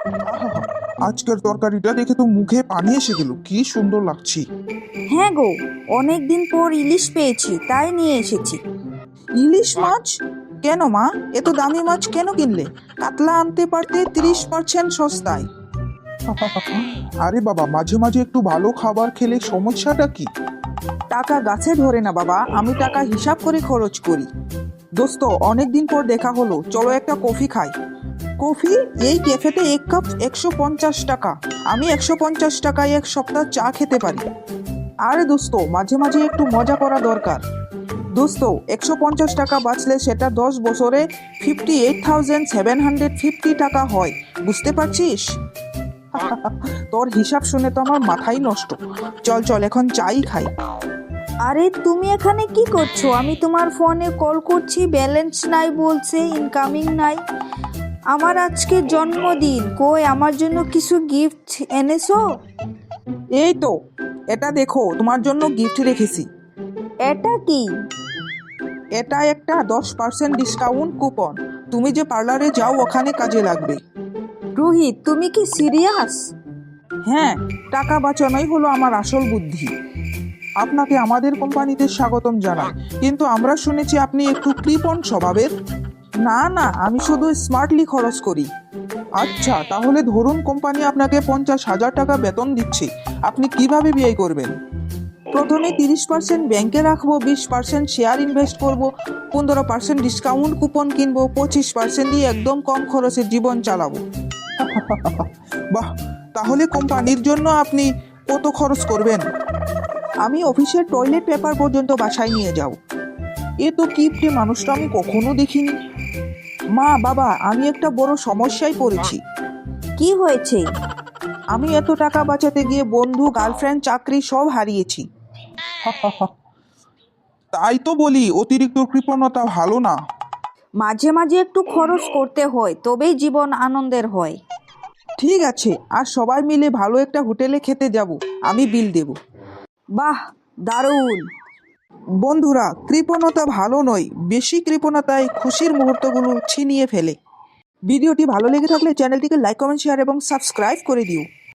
আহা, আজকের তরকারিটা দেখে তো মুখে পানি এসে গেল, কি সুন্দর লাগছে। হ্যাঁ গো, অনেক দিন পর ইলিশ পেয়েছি, তাই নিয়ে এসেছি। ইলিশ মাছ? কেন মা, এত দামি মাছ কেন কিনলে? কাতলা আনতে পারতে 30% সস্তায়। আরে বাবা, মাঝে মাঝে একটু ভালো খাবার খেলে সমস্যাটা কি? টাকা গাছে ধরে না বাবা, আমি টাকা হিসাব করে খরচ করি। দোস্ত, অনেক দিন পর দেখা হলো, চলো একটা কফি খাই। কফি? এই ক্যাফেতে এক কাপ 150 টাকা। আমি 150 টাকায় এক সপ্তাহ চা খেতে পারি। আরে দোস্ত, মাঝে মাঝে একটু মজা করা দরকার। দোস্ত, 150 টাকা বাঁচলে সেটা 10 বছরে 58,750 টাকা হয়, বুঝতে পারছিস? তোর হিসাব শুনে তো আমার মাথাই নষ্ট। চল চল, এখন চাই খাই। আরে তুমি এখানে কি করছো? আমি তোমার ফোনে কল করছি, ব্যালেন্স নাই বলছে, ইনকামিং নাই। আমার আজকে জন্মদিন, কই আমার জন্য কিছু গিফট এনেছো? এই তো, এটা দেখো, তোমার জন্য গিফট রেখেছি। এটা কি? এটা একটা 10% ডিসকাউন্ট কুপন। তুমি যে পার্লারে যাও ওখানে কাজে লাগবে। রোহিত, তুমি কি সিরিয়াস? হ্যাঁ, টাকা বাঁচানোই হলো আমার আসল বুদ্ধি। আপনাকে আমাদের কোম্পানিতে স্বাগতম জানাই, কিন্তু আমরা শুনেছি আপনি একটু কৃপণ স্বভাবের। না না, আমি শুধু স্মার্টলি খরচ করি। আচ্ছা, তাহলে ধরুন কোম্পানি আপনাকে 50,000 টাকা বেতন দিচ্ছে, আপনি কিভাবে ব্যয় করবেন? প্রথমে 30% ব্যাংকে রাখবো, 20% শেয়ার ইনভেস্ট করব, 15% ডিসকাউন্ট কুপন কিনবো, 25% দিয়ে একদম কম খরচে জীবন চালাবো। বাহ, তাহলে কোম্পানির জন্য আপনি কত খরচ করবেন? আমি অফিসের টয়লেট পেপার পর্যন্ত বাসায় নিয়ে যাও। এ তো কিপ্টে মানুষটা আমি কখনো দেখিনি। মা বাবা, আমি একটা বড় সমস্যায় পড়েছি। কি হয়েছে? আমি এত টাকা বাঁচাতে গিয়ে বন্ধু, গার্লফ্রেন্ড, চাকরি সব হারিয়েছি। তাই তো বলি, অতিরিক্ত কৃপণতা ভালো না। মাঝে মাঝে একটু খরচ করতে হয়, তবেই জীবন আনন্দের হয়। ঠিক আছে, আর সবাই মিলে ভালো একটা হোটেলে খেতে যাব, আমি বিল দেব। বাহ, দারুণ। বন্ধুরা, কৃপণতা ভালো নয়, বেশি কৃপণতায় খুশির মুহূর্তগুলো ছিনিয়ে ফেলে। ভিডিওটি ভালো লেগে থাকলে চ্যানেলটিকে লাইক, কমেন্ট, শেয়ার এবং সাবস্ক্রাইব করে দিও।